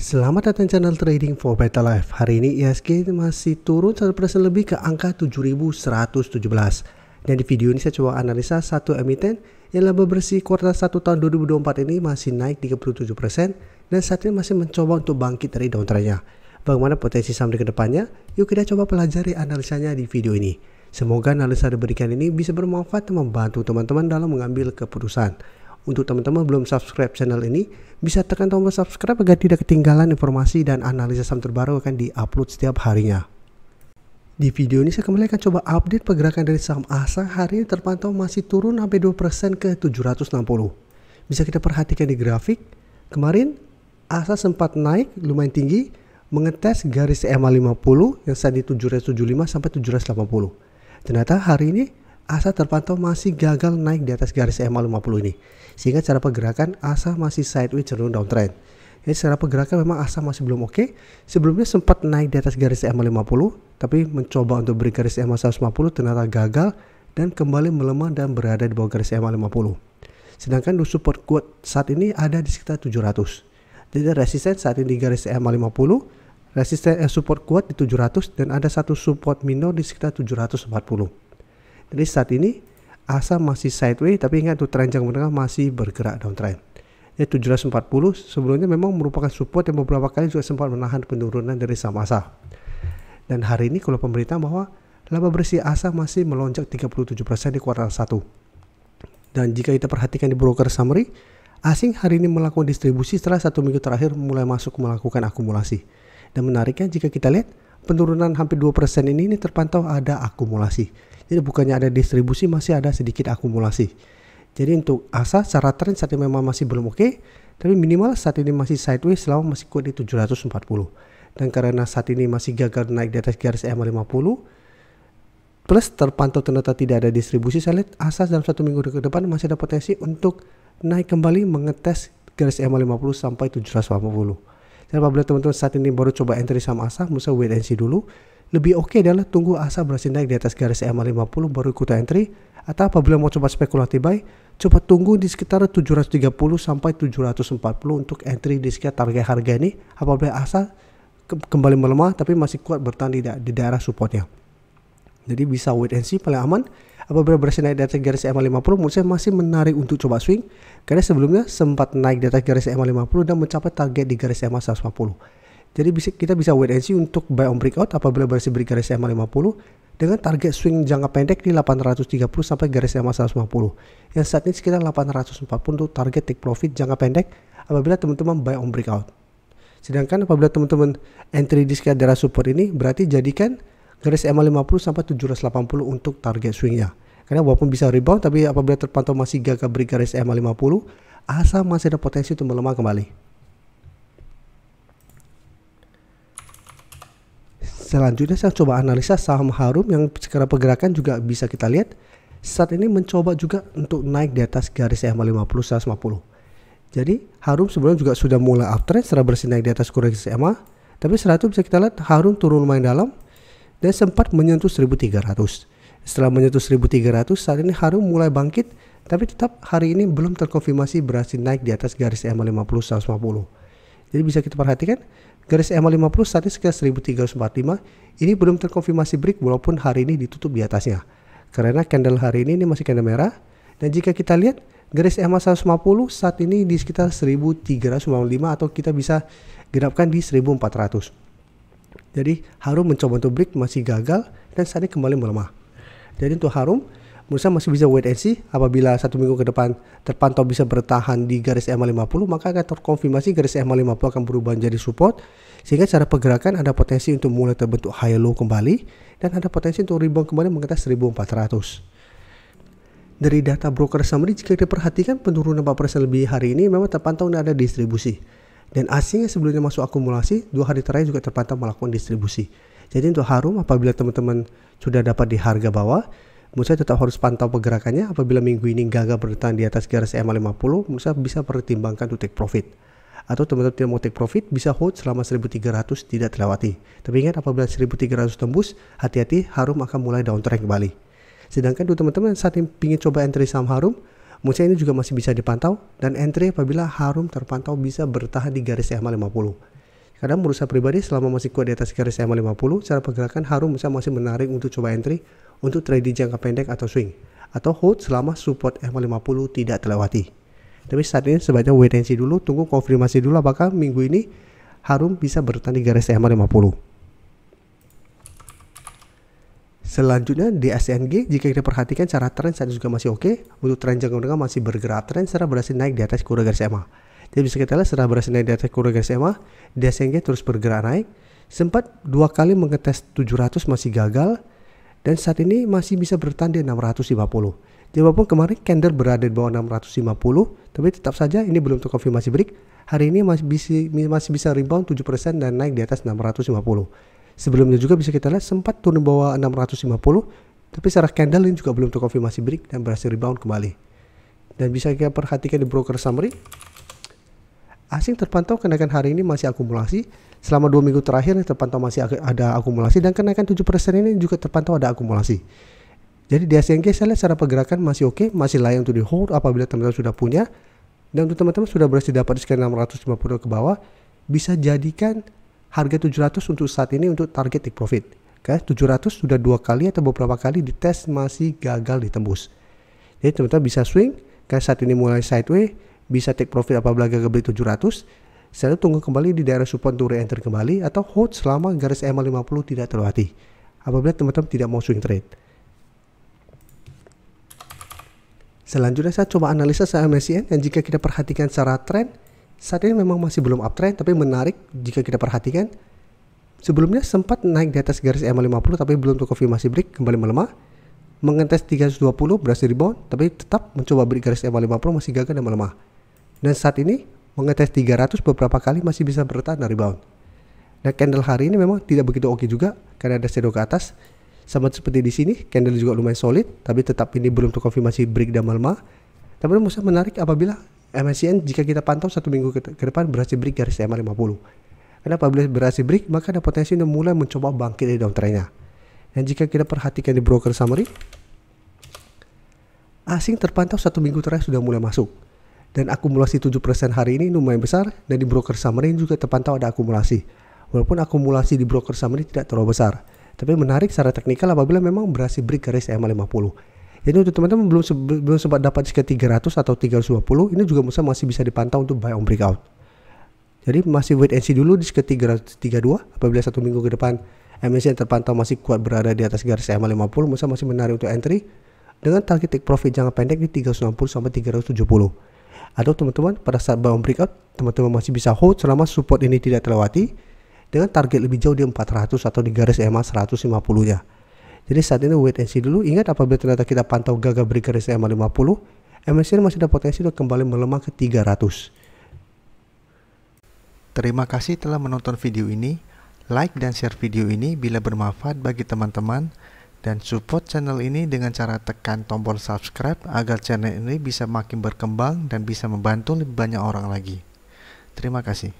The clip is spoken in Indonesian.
Selamat datang channel Trading for Better Life. Hari ini IHSG masih turun 1% lebih ke angka 7.117. Dan di video ini saya coba analisa satu emiten yang laba bersih kuartal 1 tahun 2024 ini masih naik 37% dan saat ini masih mencoba untuk bangkit dari downtrendnya. Bagaimana potensi saham di kedepannya? Yuk kita coba pelajari analisanya di video ini. Semoga analisa yang diberikan ini bisa bermanfaat dan membantu teman-teman dalam mengambil keputusan. Untuk teman-teman belum subscribe channel ini, bisa tekan tombol subscribe agar tidak ketinggalan informasi dan analisa saham terbaru akan diupload setiap harinya. Di video ini saya kembali akan coba update pergerakan dari saham ASA. Hari ini terpantau masih turun sampai 2% ke 760. Bisa kita perhatikan di grafik. Kemarin ASA sempat naik lumayan tinggi, mengetes garis EMA 50 yang saat ini 775 sampai 780. Ternyata hari ini ASA terpantau masih gagal naik di atas garis EMA 50 ini. Sehingga cara pergerakan ASA masih sideways cenderung downtrend. Jadi secara pergerakan memang ASA masih belum oke. Sebelumnya sempat naik di atas garis EMA 50, tapi mencoba untuk beri garis EMA 150 ternyata gagal dan kembali melemah dan berada di bawah garis EMA 50. Sedangkan support kuat saat ini ada di sekitar 700. Jadi resisten saat ini di garis EMA 50, resisten support kuat di 700 dan ada satu support minor di sekitar 740. Jadi saat ini ASA masih sideways, tapi ingat untuk tren jangka menengah masih bergerak downtrend. Ya 740 sebelumnya memang merupakan support yang beberapa kali juga sempat menahan penurunan dari saham ASA. Dan hari ini kalau pemerintah bahwa laba bersih ASA masih melonjak 37% di kuartal 1. Dan jika kita perhatikan di broker summary, asing hari ini melakukan distribusi setelah 1 minggu terakhir mulai masuk melakukan akumulasi. Dan menariknya jika kita lihat penurunan hampir 2% ini terpantau ada akumulasi. Jadi bukannya ada distribusi, masih ada sedikit akumulasi. Jadi untuk ASA secara tren saat ini memang masih belum oke, tapi minimal saat ini masih sideways selama masih kuat di 740. Dan karena saat ini masih gagal naik di atas garis EMA 50, plus terpantau ternyata tidak ada distribusi, saya lihat ASA dalam 1 minggu ke depan masih ada potensi untuk naik kembali mengetes garis EMA 50 sampai 780. Dan apabila teman-teman saat ini baru coba entry saham ASA, mesti wait and see dulu. Lebih oke adalah tunggu ASA berhasil naik di atas garis EMA 50 baru ikut entry, atau apabila mau coba spekulatif buy, coba tunggu di sekitar 730 sampai 740 untuk entry di sekitar target harga ini apabila ASA kembali melemah tapi masih kuat bertahan di daerah supportnya. Jadi bisa wait and see paling aman. Apabila berhasil naik di atas garis EMA 50, menurut saya masih menarik untuk coba swing karena sebelumnya sempat naik di atas garis EMA 50 dan mencapai target di garis EMA 150. Jadi kita bisa wait and see untuk buy on breakout apabila berhasil beri garis EMA 50 dengan target swing jangka pendek di 830 sampai garis EMA 150. Yang saat ini sekitar 840 untuk target take profit jangka pendek apabila teman-teman buy on breakout. Sedangkan apabila teman-teman entry di sekitar daerah support ini berarti jadikan garis EMA 50 sampai 780 untuk target swingnya. Karena walaupun bisa rebound tapi apabila terpantau masih gagal beri garis EMA 50, ASA masih ada potensi untuk melemah kembali. Selanjutnya saya coba analisa saham Harum yang secara pergerakan juga bisa kita lihat saat ini mencoba juga untuk naik di atas garis EMA 50 150. Jadi Harum sebelumnya juga sudah mulai uptrend setelah bersih naik di atas koreksi EMA, tapi setelah itu bisa kita lihat Harum turun lumayan dalam dan sempat menyentuh 1300. Setelah menyentuh 1300 saat ini Harum mulai bangkit, tapi tetap hari ini belum terkonfirmasi berhasil naik di atas garis EMA 50 150. Jadi bisa kita perhatikan garis EMA 50 saat ini sekitar 1345. Ini belum terkonfirmasi break walaupun hari ini ditutup di atasnya. Karena candle hari ini masih candle merah. Dan jika kita lihat garis EMA 150 saat ini di sekitar 1395 atau kita bisa genapkan di 1400. Jadi Harum mencoba untuk break masih gagal dan saat ini kembali melemah. Jadi untuk Harum menurut saya masih bisa wait and see. Apabila 1 minggu ke depan terpantau bisa bertahan di garis EMA 50, maka akan terkonfirmasi garis EMA 50 akan berubah menjadi support, sehingga cara pergerakan ada potensi untuk mulai terbentuk high low kembali dan ada potensi untuk rebound kembali mengetes 1400. Dari data broker summary jika kita perhatikan penurunan 4% lebih hari ini memang terpantau ada distribusi, dan asing yang sebelumnya masuk akumulasi 2 hari terakhir juga terpantau melakukan distribusi. Jadi untuk Harum apabila teman-teman sudah dapat di harga bawah, menurut saya tetap harus pantau pergerakannya. Apabila minggu ini gagal bertahan di atas garis EMA 50, menurut saya bisa pertimbangkan untuk take profit. Atau teman-teman tidak mau take profit, bisa hold selama 1300 tidak terlewati. Tapi ingat apabila 1300 tembus, hati-hati Harum akan mulai downtrend kembali. Sedangkan untuk teman-teman saat ini ingin coba entry saham Harum, menurut saya ini juga masih bisa dipantau. Dan entry apabila Harum terpantau bisa bertahan di garis EMA 50. Karena menurut saya pribadi selama masih kuat di atas garis EMA 50, cara pergerakan harum masih menarik untuk coba entry untuk trade di jangka pendek atau swing, atau hold selama support EMA 50 tidak terlewati. Tapi saat ini sebaiknya wait and see dulu, tunggu konfirmasi dulu apakah minggu ini harum bisa bertahan di garis EMA 50. Selanjutnya di ACNG, jika kita perhatikan cara tren saat juga masih oke. Untuk tren jangka menengah masih bergerak tren setelah berhasil naik di atas kurva garis EMA. Jadi bisa kita lihat setelah berhasil naik di atas kurva garis EMA, di ACNG terus bergerak naik. Sempat 2 kali mengetes 700 masih gagal, dan saat ini masih bisa bertahan di 650. Jadi walaupun kemarin candle berada di bawah 650, tapi tetap saja ini belum terkonfirmasi break. Hari ini masih bisa rebound 7% dan naik di atas 650. Sebelumnya juga bisa kita lihat sempat turun bawah 650, tapi secara candle ini juga belum terkonfirmasi break dan berhasil rebound kembali. Dan bisa kita perhatikan di broker summary, asing terpantau kenaikan hari ini masih akumulasi. Selama 2 minggu terakhir terpantau masih ada akumulasi, dan kenaikan 7% ini juga terpantau ada akumulasi. Jadi di ACNG saya lihat secara pergerakan masih oke, masih layak untuk di hold apabila teman-teman sudah punya. Dan untuk teman-teman sudah berhasil dapat di sekitar 650 ke bawah, bisa jadikan harga 700 untuk saat ini untuk target take profit. Oke, 700 sudah 2 kali atau beberapa kali dites masih gagal ditembus. Jadi teman-teman bisa swing, karena saat ini mulai sideways, bisa take profit apabila gagal beli 700. Saya tunggu kembali di daerah support untuk re-enter kembali, atau hold selama garis EMA 50 tidak terlewati apabila teman-teman tidak mau swing trade. Selanjutnya saya coba analisa saham MACN, dan jika kita perhatikan secara trend saat ini memang masih belum uptrend, tapi menarik jika kita perhatikan. Sebelumnya sempat naik di atas garis EMA 50 tapi belum terkonfirmasi break, kembali melemah. Mengetes 320 berhasil rebound, tapi tetap mencoba break garis EMA 50 masih gagal dan melemah. Dan saat ini mengetes 300 beberapa kali masih bisa bertahan dan rebound. Dan candle hari ini memang tidak begitu oke juga karena ada shadow ke atas. Sama seperti di sini, candle juga lumayan solid, tapi tetap ini belum terkonfirmasi break dan melemah. Tapi menurut menarik apabila MACN jika kita pantau 1 minggu ke depan berhasil break garis EMA 50. Karena apabila berhasil break, maka ada potensi untuk mulai mencoba bangkit dari downtrendnya. Dan jika kita perhatikan di broker summary, asing terpantau 1 minggu terakhir sudah mulai masuk. Dan akumulasi 7% hari ini lumayan besar, dan di broker summary juga terpantau ada akumulasi. Walaupun akumulasi di broker summary tidak terlalu besar, tapi menarik secara teknikal apabila memang berhasil break garis EMA 50. Jadi untuk teman-teman belum sempat dapat sekitar 300 atau 320, ini juga masih bisa dipantau untuk buy on breakout. Jadi masih wait and see dulu di sekitar 332. Apabila 1 minggu ke depan MACN terpantau masih kuat berada di atas garis EMA 50, masih menarik untuk entry dengan target take profit jangka pendek di 390 sampai 370. Atau teman-teman pada saat buy on breakout, teman-teman masih bisa hold selama support ini tidak terlewati dengan target lebih jauh di 400 atau di garis EMA 150-nya. Jadi saat ini wait and see dulu. Ingat apabila ternyata kita pantau gagal break garis EMA 50, MACN masih ada potensi untuk kembali melemah ke 300. Terima kasih telah menonton video ini. Like dan share video ini bila bermanfaat bagi teman-teman, dan support channel ini dengan cara tekan tombol subscribe agar channel ini bisa makin berkembang dan bisa membantu lebih banyak orang lagi. Terima kasih.